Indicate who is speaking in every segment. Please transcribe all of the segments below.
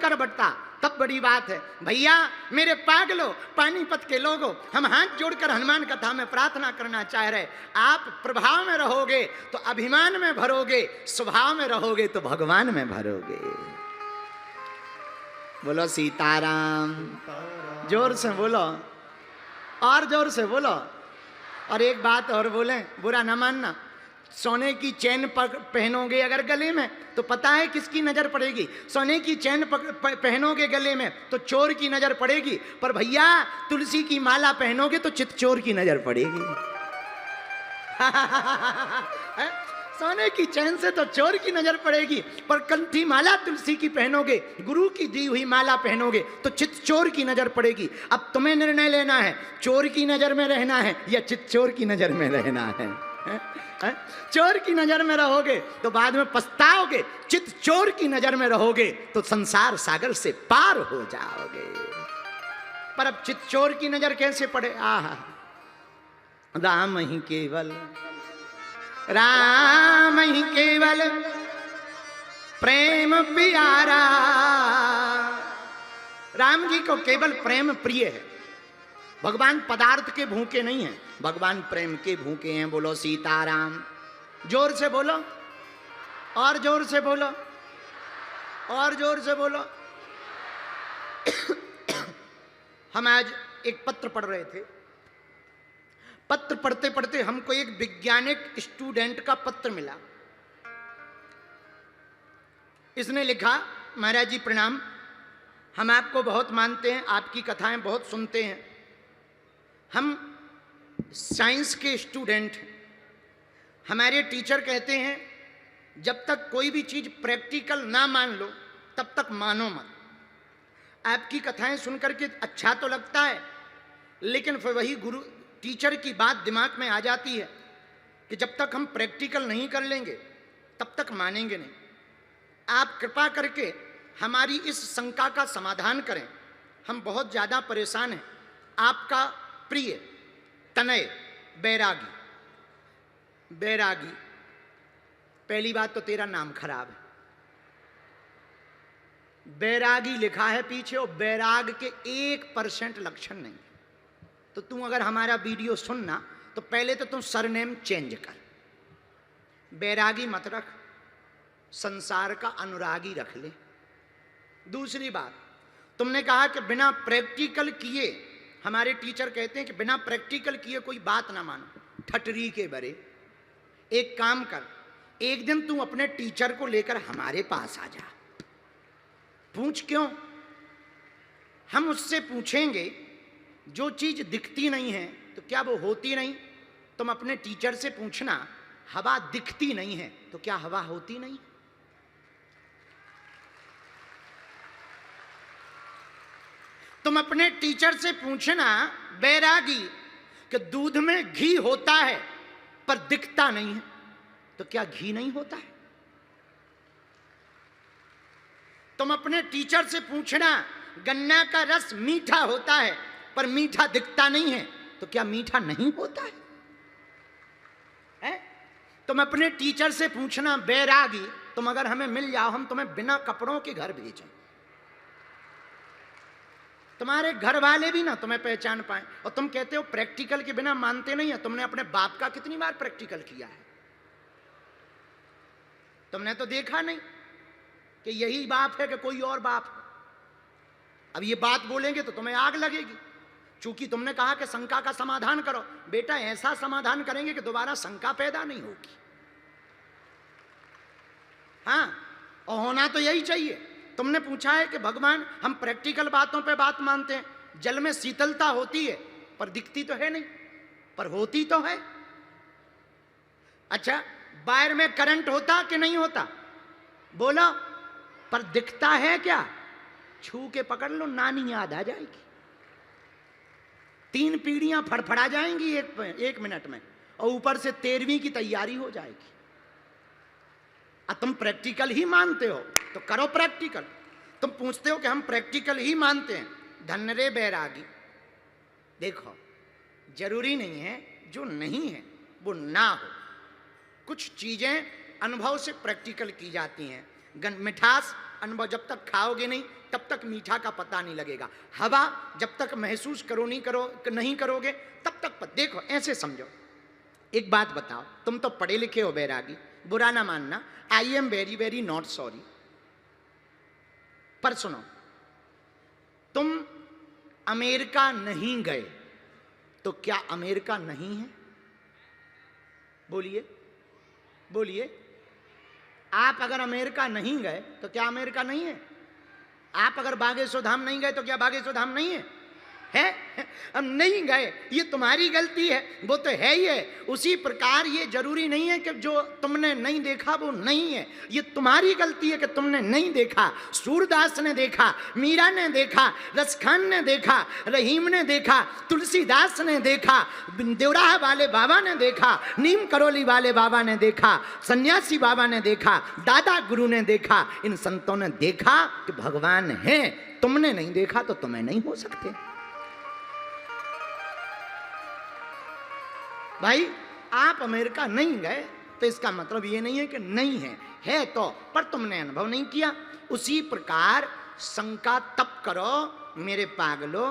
Speaker 1: कर बटता तब बड़ी बात है। भैया मेरे पागलो, पानीपत के लोगों, हम हाथ जोड़कर हनुमान कथा में प्रार्थना करना चाह रहे, आप प्रभाव में रहोगे तो अभिमान में भरोगे, स्वभाव में रहोगे तो भगवान में भरोगे। बोलो सीताराम, जोर से बोलो, और जोर से बोलो। और एक बात और बोले, बुरा ना मानना, सोने की चैन पहनोगे अगर गले में तो पता है किसकी नजर पड़ेगी? सोने की चैन पहनोगे गले में तो चोर की नजर पड़ेगी, पर भैया तुलसी की माला पहनोगे तो चितचोर की नजर पड़ेगी। सोने की चैन से तो चोर की नजर पड़ेगी, पर कंठी माला तुलसी की पहनोगे, गुरु की दी हुई माला पहनोगे तो चितचोर की नजर पड़ेगी। अब तुम्हें निर्णय लेना है, चोर की नजर में रहना है या चितचोर की नजर में रहना है। चोर की नजर में रहोगे तो बाद में पछताओगे, चित चोर की नजर में रहोगे तो संसार सागर से पार हो जाओगे। पर अब चित चोर की नजर कैसे पड़े? आहा, राम ही केवल, राम ही केवल प्रेम प्यारा। राम जी को केवल प्रेम प्रिय है, भगवान पदार्थ के भूखे नहीं हैं, भगवान प्रेम के भूखे हैं। बोलो सीताराम, जोर से बोलो, और जोर से बोलो, और जोर से बोलो। हम आज एक पत्र पढ़ रहे थे, पत्र पढ़ते पढ़ते हमको एक वैज्ञानिक स्टूडेंट का पत्र मिला। इसने लिखा, महाराज जी प्रणाम, हम आपको बहुत मानते हैं, आपकी कथाएं बहुत सुनते हैं, हम साइंस के स्टूडेंट हैं, हमारे टीचर कहते हैं जब तक कोई भी चीज़ प्रैक्टिकल ना मान लो तब तक मानो मत। आपकी कथाएं सुनकर के अच्छा तो लगता है, लेकिन फिर वही गुरु टीचर की बात दिमाग में आ जाती है कि जब तक हम प्रैक्टिकल नहीं कर लेंगे तब तक मानेंगे नहीं। आप कृपा करके हमारी इस शंका का समाधान करें, हम बहुत ज़्यादा परेशान हैं। आपका प्रिय तनय बैरागी। बैरागी, पहली बात तो तेरा नाम खराब है, बैरागी लिखा है पीछे और बैराग के 1% लक्षण नहीं। तो तू अगर हमारा वीडियो सुनना तो पहले तो तुम सरनेम चेंज कर, बैरागी मत रख, संसार का अनुरागी रख ले। दूसरी बात, तुमने कहा कि बिना प्रैक्टिकल किए, हमारे टीचर कहते हैं कि बिना प्रैक्टिकल किए कोई बात ना मानो। ठटरी के बरे, एक काम कर, एक दिन तू अपने टीचर को लेकर हमारे पास आ जा। पूछ क्यों? हम उससे पूछेंगे जो चीज दिखती नहीं है तो क्या वो होती नहीं? तुम अपने टीचर से पूछना, हवा दिखती नहीं है तो क्या हवा होती नहीं? तुम अपने टीचर से पूछना बैरागी कि दूध में घी होता है पर दिखता नहीं है तो क्या घी नहीं होता है? तुम अपने टीचर से पूछना गन्ना का रस मीठा होता है पर मीठा दिखता नहीं है तो क्या मीठा नहीं होता है? तुम अपने टीचर से पूछना बैरागी, तुम अगर हमें मिल जाओ हम तुम्हें बिना कपड़ों के घर भेजें, तुम्हारे घर वाले भी ना तुम्हें पहचान पाए, और तुम कहते हो प्रैक्टिकल के बिना मानते नहीं है। तुमने अपने बाप का कितनी बार प्रैक्टिकल किया है? तुमने तो देखा नहीं कि यही बाप है कि कोई और बाप है। अब ये बात बोलेंगे तो तुम्हें आग लगेगी, चूंकि तुमने कहा कि शंका का समाधान करो। बेटा ऐसा समाधान करेंगे कि दोबारा शंका पैदा नहीं होगी। हाँ, और होना तो यही चाहिए। तुमने पूछा है कि भगवान हम प्रैक्टिकल बातों पे बात मानते हैं, जल में शीतलता होती है पर दिखती तो है नहीं, पर होती तो है। अच्छा, वायर में करंट होता कि नहीं होता? बोलो, पर दिखता है क्या? छू के पकड़ लो, नानी याद आ जाएगी, 3 पीढ़ियां फड़फड़ा जाएंगी एक मिनट में, और ऊपर से 13वीं की तैयारी हो जाएगी। तुम प्रैक्टिकल ही मानते हो तो करो प्रैक्टिकल। तुम पूछते हो कि हम प्रैक्टिकल ही मानते हैं, धन्य रे बैरागी। देखो, जरूरी नहीं है जो नहीं है वो ना हो, कुछ चीजें अनुभव से प्रैक्टिकल की जाती हैं। मिठास अनुभव जब तक खाओगे नहीं तब तक मीठा का पता नहीं लगेगा। हवा जब तक महसूस नहीं करोगे तब तक देखो ऐसे समझो। एक बात बताओ, तुम तो पढ़े लिखे हो बैरागी, बुरा ना मानना, I am very very not sorry, पर सुनो, तुम अमेरिका नहीं गए तो क्या अमेरिका नहीं है? बोलिए बोलिए। आप अगर अमेरिका नहीं गए तो क्या अमेरिका नहीं है? आप अगर बागेश्वर धाम नहीं गए तो क्या बागेश्वर धाम नहीं है? हम नहीं गए, ये तुम्हारी गलती है, वो तो है ही है। उसी प्रकार ये जरूरी नहीं है कि जो तुमने नहीं देखा वो नहीं है, ये तुम्हारी गलती है कि तुमने नहीं देखा। सूरदास ने देखा, मीरा ने देखा, रसखान ने देखा, रहीम ने देखा, तुलसीदास ने देखा, देवराह वाले बाबा ने देखा, नीम करोली वाले बाबा ने देखा, सन्यासी बाबा ने देखा, दादा गुरु ने देखा, इन संतों ने देखा कि भगवान है। तुमने नहीं देखा तो तुम्हें नहीं हो सकते। भाई आप अमेरिका नहीं गए तो इसका मतलब ये नहीं है कि नहीं है तो, पर तुमने अनुभव नहीं किया। उसी प्रकार शंका तब करो मेरे पागलो,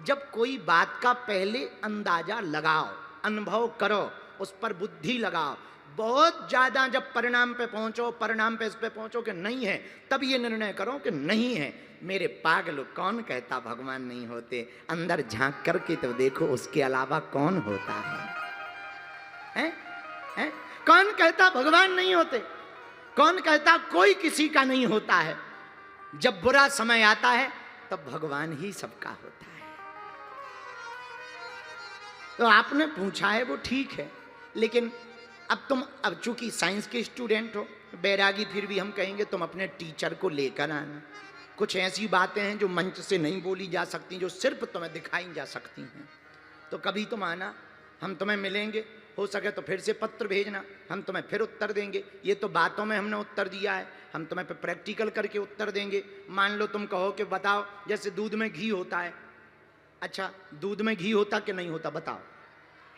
Speaker 1: जब कोई बात का पहले अंदाजा लगाओ, अनुभव करो, उस पर बुद्धि लगाओ। बहुत ज्यादा जब परिणाम पे पहुंचो, परिणाम पे इस पे पहुंचो कि नहीं है, तब ये निर्णय करो कि नहीं है। मेरे पागलो, कौन कहता भगवान नहीं होते? अंदर झांक करके तो देखो, उसके अलावा कौन होता है? हैं? कौन कहता भगवान नहीं होते? कौन कहता कोई किसी का नहीं होता है? जब बुरा समय आता है तब भगवान ही सबका होता है। तो आपने पूछा है वो ठीक है, लेकिन अब चूंकि साइंस के स्टूडेंट हो बैरागी, फिर भी हम कहेंगे तुम अपने टीचर को लेकर आना। कुछ ऐसी बातें हैं जो मंच से नहीं बोली जा सकती, जो सिर्फ तुम्हें दिखाई जा सकती हैं। तो कभी तुम आना, हम तुम्हें मिलेंगे, हो सके तो फिर से पत्र भेजना, हम तुम्हें फिर उत्तर देंगे। ये तो बातों में हमने उत्तर दिया है, हम तुम्हें प्रैक्टिकल करके उत्तर देंगे। मान लो तुम कहो कि बताओ, जैसे दूध में घी होता है, अच्छा दूध में घी होता कि नहीं होता बताओ?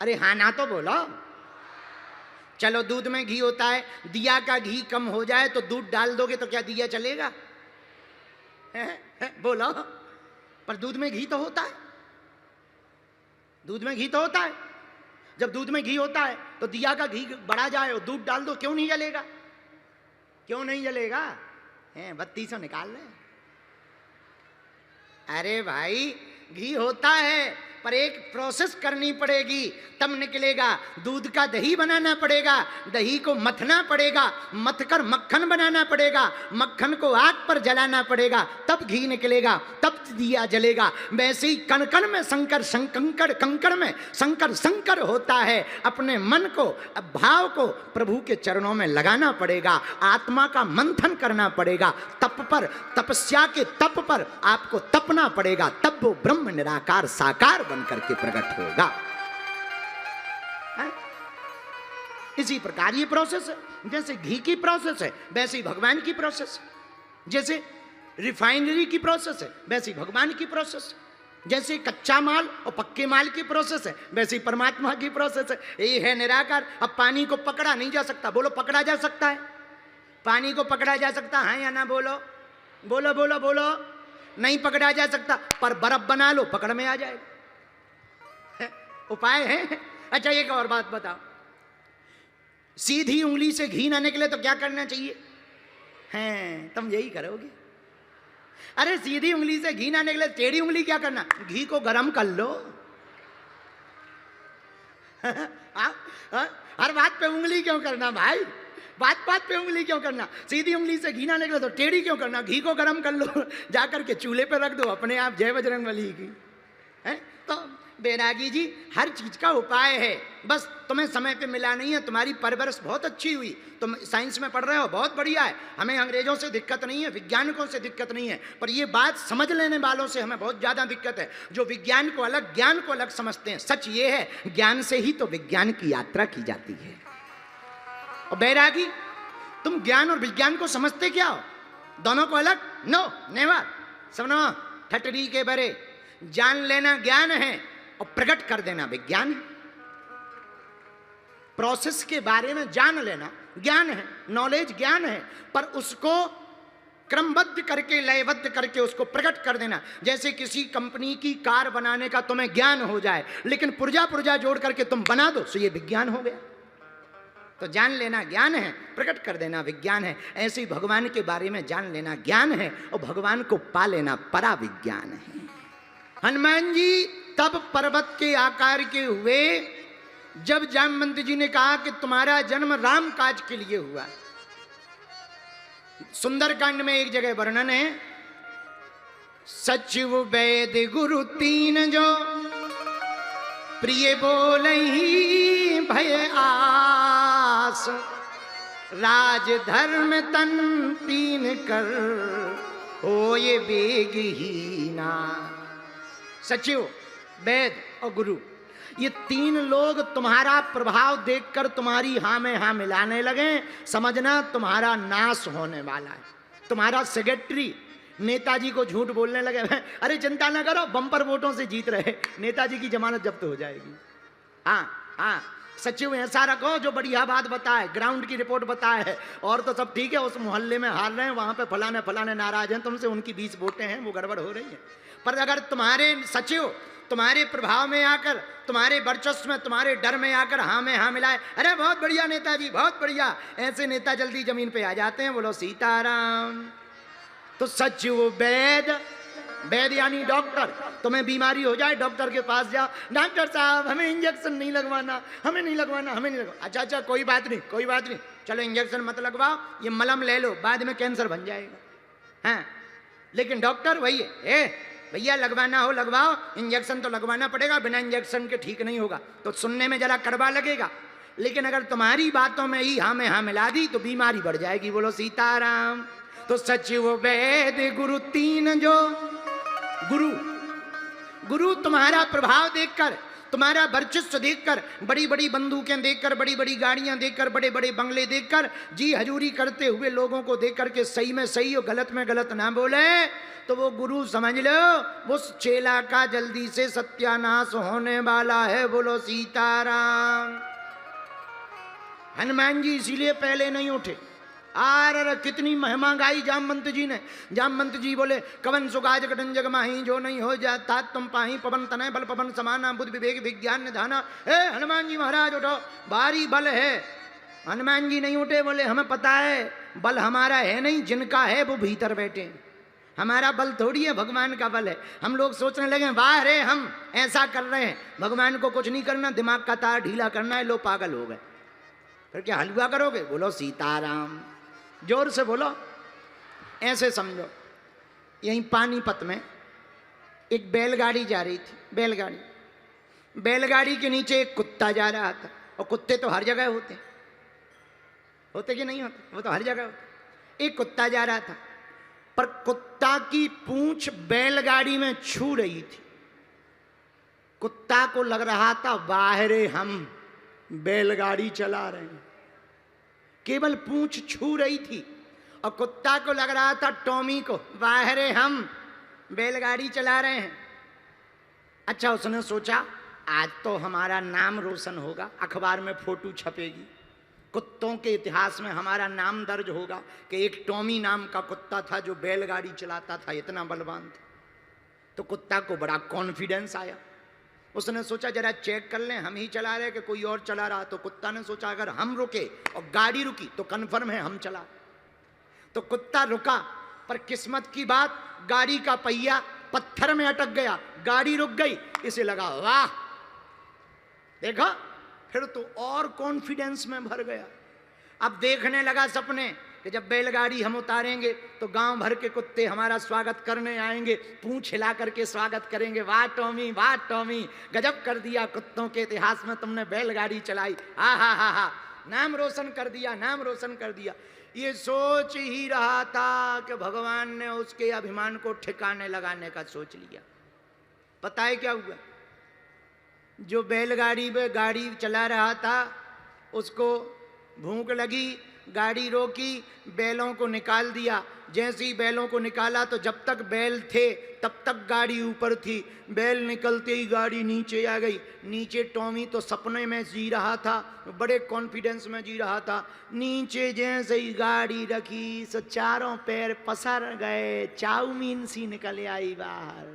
Speaker 1: अरे हाँ ना तो बोलो। चलो दूध में घी होता है, दिया का घी कम हो जाए तो दूध डाल दोगे तो क्या दिया चलेगा? बोलो। पर दूध में घी तो होता है, दूध में घी तो होता है। जब दूध में घी होता है तो दिया का घी बढ़ा जाए और दूध डाल दो, क्यों नहीं जलेगा? क्यों नहीं जलेगा? बत्ती से निकाल ले। अरे भाई घी होता है, पर एक प्रोसेस करनी पड़ेगी तब निकलेगा। दूध का दही बनाना पड़ेगा, दही को मथना पड़ेगा, मथकर मक्खन बनाना पड़ेगा, मक्खन को आग पर जलाना पड़ेगा, तब घी निकलेगा, तब दिया जलेगा। वैसे ही कण कण में शंकर, कंकड़ में शंकर शंकर होता है। अपने मन को, भाव को प्रभु के चरणों में लगाना पड़ेगा, आत्मा का मंथन करना पड़ेगा, तप पर, तपस्या के तप पर आपको तपना पड़ेगा, तब वो ब्रह्म निराकार साकार बन करके प्रकट होगा। इसी प्रकार ये प्रोसेस है, जैसे घी की प्रोसेस है वैसे ही भगवान की प्रोसेस है, जैसे रिफाइनरी की प्रोसेस है वैसे ही भगवान की प्रोसेस है, जैसे कच्चा माल और पक्के माल की प्रोसेस है वैसे ही परमात्मा की प्रोसेस है। ये है निराकार। अब पानी को पकड़ा नहीं जा सकता, बोलो पकड़ा जा सकता है? पानी को पकड़ा जा सकता है या ना? बोलो बोलो बोलो बोलो। नहीं पकड़ा जा सकता, पर बर्फ बना लो पकड़ में आ जाएगा। उपाय है। अच्छा एक और बात बताओ, सीधी उंगली से घी ना निकले तो क्या करना चाहिए? हैं तुम यही करोगे। अरे सीधी उंगली से घी ना निकले, टेढ़ी उंगली क्या करना? घी को गरम कर लो। हर बात पे उंगली क्यों करना भाई? बात बात पे उंगली क्यों करना? सीधी उंगली से घी ना निकले तो टेढ़ी क्यों करना? घी को गरम कर लो, जाकर के चूल्हे पे रख दो, अपने आप जय बजरंगबली की। है तो बैरागी जी हर चीज का उपाय है, बस तुम्हें समय पे मिला नहीं है। तुम्हारी परवरिश बहुत अच्छी हुई, तुम साइंस में पढ़ रहे हो, बहुत बढ़िया है। हमें अंग्रेजों से दिक्कत नहीं है, वैज्ञानिकों से दिक्कत नहीं है, पर ये बात समझ लेने वालों से हमें बहुत ज़्यादा दिक्कत है, जो विज्ञान को अलग, ज्ञान को अलग समझते हैं। सच ये है, ज्ञान से ही तो विज्ञान की यात्रा की जाती है। और बैरागी तुम ज्ञान और विज्ञान को समझते क्या हो? दोनों को अलग? No never. सुनो, ठटरी के बरे, जान लेना ज्ञान है और प्रकट कर देना विज्ञान है। प्रोसेस के बारे में जान लेना ज्ञान है, नॉलेज ज्ञान है, पर उसको क्रमबद्ध करके, लयबद्ध करके उसको प्रकट कर देना। जैसे किसी कंपनी की कार बनाने का तुम्हें ज्ञान हो जाए, लेकिन पुर्जा पुर्जा जोड़ करके तुम बना दो, तो ये विज्ञान हो गया। तो जान लेना ज्ञान है, प्रकट कर देना विज्ञान है। ऐसे ही भगवान के बारे में जान लेना ज्ञान है, और भगवान को पा लेना परा विज्ञान है। हनुमान जी तब पर्वत के आकार के हुए जब जामवंत जी ने कहा कि तुम्हारा जन्म राम काज के लिए हुआ। सुंदरकांड में एक जगह वर्णन है, सचिव वैद गुरु तीन जो प्रिय बोलहि भय आस, राज धर्म तन तीन कर हो ये बेगहीना। सचिव, वैद और गुरु, ये तीन लोग तुम्हारा प्रभाव देखकर तुम्हारी हाँ में हाँ मिलाने लगे, समझना तुम्हारा नाश होने वाला है। तुम्हारा सेक्रेटरी नेताजी को झूठ बोलने लगे, अरे चिंता ना करो, बम्पर वोटों से जीत रहे, नेताजी की जमानत जब्त हो जाएगी। हाँ, सचिव ऐसा रखो जो बढ़िया बात बताए, ग्राउंड की रिपोर्ट बताए, और तो सब ठीक है, उस मोहल्ले में हार रहे हैं, वहां पे फलाने फलाने नाराज हैं तुमसे, उनकी 20 वोटें हैं, वो गड़बड़ हो रही है। पर अगर तुम्हारे सचिव तुम्हारे प्रभाव में आकर, तुम्हारे वर्चस्व में, तुम्हारे डर में आकर हाँ में हाँ मिलाए, अरे बहुत बढ़िया नेताजी, बहुत बढ़िया, ऐसे नेता जल्दी जमीन पे आ जाते हैं। बोलो सीताराम। तो सचिव वैद, वैद यानी डॉक्टर, तुम्हें बीमारी हो जाए डॉक्टर के पास जाओ, डॉक्टर साहब हमें इंजेक्शन नहीं लगवाना, हमें नहीं लगवाना, हमें नहीं लगवाना। अच्छा कोई बात नहीं, कोई बात नहीं, चलो इंजेक्शन मत लगवाओ, ये मलम ले लो, बाद में कैंसर बन जाएगा। हाँ, लेकिन डॉक्टर वही है, भैया लगवाना हो लगवाओ, इंजेक्शन तो लगवाना पड़ेगा, बिना इंजेक्शन के ठीक नहीं होगा। तो सुनने में जरा कड़वा लगेगा, लेकिन अगर तुम्हारी बातों में ही हाँ में हाँ मिला दी तो बीमारी बढ़ जाएगी। बोलो सीताराम। तो सचिव वैद गुरु तीन जो, गुरु तुम्हारा प्रभाव देखकर, तुम्हारा वर्चस्व देखकर, बड़ी बड़ी बंदूकें देखकर, बड़ी बड़ी गाड़ियां देखकर, बड़े बड़े बंगले देखकर, जी हजूरी करते हुए लोगों को देखकर के सही में सही और गलत में गलत ना बोले, तो वो गुरु समझ लो उस चेला का जल्दी से सत्यानाश होने वाला है। बोलो सीताराम। हनुमान जी इसीलिए पहले नहीं उठे। आर कितनी महिमा गाई जामवंत जी ने। जामवंत जी बोले, कवन सुगाज कटन जग माही, जो नहीं हो जाता तुम पाही, पवन तनय बल पवन समाना, बुद्धि विवेक विज्ञान निधाना। हे हनुमान जी महाराज उठो, भारी बल है। हनुमान जी नहीं उठे, बोले हमें पता है बल हमारा है नहीं, जिनका है वो भीतर बैठे, हमारा बल थोड़ी है, भगवान का बल है। हम लोग सोचने लगे वाह रे हम ऐसा कर रहे हैं, भगवान को कुछ नहीं करना, दिमाग का तार ढीला करना है, लो पागल हो गए। फिर क्या हलवा करोगे? बोलो सीताराम, जोर से बोलो, ऐसे समझो। यहीं पानीपत में एक बैलगाड़ी जा रही थी, बैलगाड़ी के नीचे एक कुत्ता जा रहा था, और कुत्ते तो हर जगह होते कि नहीं होते, वो तो हर जगह होते। एक कुत्ता जा रहा था, पर कुत्ता की पूंछ बैलगाड़ी में छू रही थी। कुत्ता को लग रहा था बाहरे हम बैलगाड़ी चला रहे हैं, केवल पूंछ छू रही थी, और कुत्ता को लग रहा था टॉमी को बाहरे हम बैलगाड़ी चला रहे हैं। अच्छा, उसने सोचा आज तो हमारा नाम रोशन होगा, अखबार में फोटो छपेगी, कुत्तों के इतिहास में हमारा नाम दर्ज होगा कि एक टॉमी नाम का कुत्ता था जो बैलगाड़ी चलाता था, इतना बलवान था। तो कुत्ता को बड़ा कॉन्फिडेंस आया, उसने सोचा जरा चेक कर लें हम ही चला रहे कि कोई और चला रहा। तो कुत्ता ने सोचा अगर हम रुके और गाड़ी रुकी तो कन्फर्म है हम चला। तो कुत्ता रुका, पर किस्मत की बात गाड़ी का पहिया पत्थर में अटक गया, गाड़ी रुक गई। इसे लगा वाह, देखा, फिर तो और कॉन्फिडेंस में भर गया। अब देखने लगा सपने कि जब बैलगाड़ी हम उतारेंगे तो गांव भर के कुत्ते हमारा स्वागत करने आएंगे, पूंछ हिला करके स्वागत करेंगे, वाह टॉमी, वाह टॉमी, गजब कर दिया, कुत्तों के इतिहास में तुमने बैलगाड़ी चलाई, हा हा हा हा, नाम रोशन कर दिया, नाम रोशन कर दिया। ये सोच ही रहा था कि भगवान ने उसके अभिमान को ठिकाने लगाने का सोच लिया। पता है क्या हुआ? जो बैलगाड़ी पे गाड़ी चला रहा था उसको भूख लगी, गाड़ी रोकी, बैलों को निकाल दिया, जैसे ही बैलों को निकाला तो जब तक बैल थे तब तक गाड़ी ऊपर थी, बैल निकलते ही गाड़ी नीचे आ गई। नीचे टॉमी तो सपने में जी रहा था, बड़े कॉन्फिडेंस में जी रहा था। नीचे जैसे ही गाड़ी रखी सो चारों पैर पसर गए, चाउमीन सी निकल आई बाहर।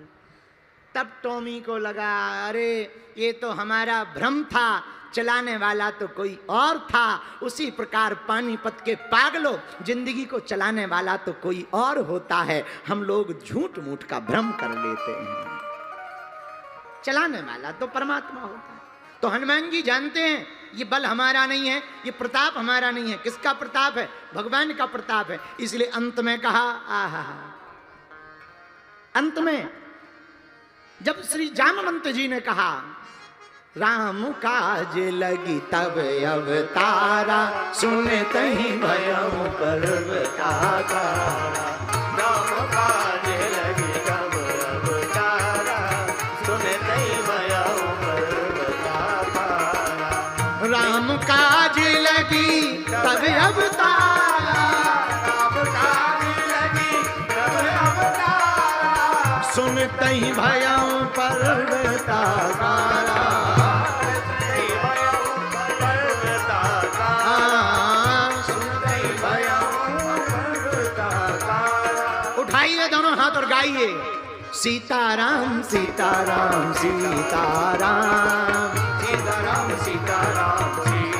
Speaker 1: तब टॉमी को लगा अरे ये तो हमारा भ्रम था, चलाने वाला तो कोई और था। उसी प्रकार पानीपत के पागलों, जिंदगी को चलाने वाला तो कोई और होता है, हम लोग झूठ मूठ का भ्रम कर लेते हैं। चलाने वाला तो परमात्मा होता है। तो हनुमान जी जानते हैं ये बल हमारा नहीं है, ये प्रताप हमारा नहीं है। किसका प्रताप है? भगवान का प्रताप है। इसलिए अंत में कहा आहा, अंत में जब श्री जामवंत जी ने कहा राम काज लगी तब अवतारा, सुनते ही भयउ पर्वतारा।
Speaker 2: राम काज लगी तब अवतारा, सुनते ही भयउ पर्वतारा।
Speaker 1: राम काज लगी तब अवतारा,
Speaker 2: राम काज लगी तब अवतारा,
Speaker 1: सुनते ही भयउ पर्वतारा। उठाइए दोनों हाथ और गाइए सीताराम सीताराम सीताराम
Speaker 2: सीताराम सीताराम सीताराम।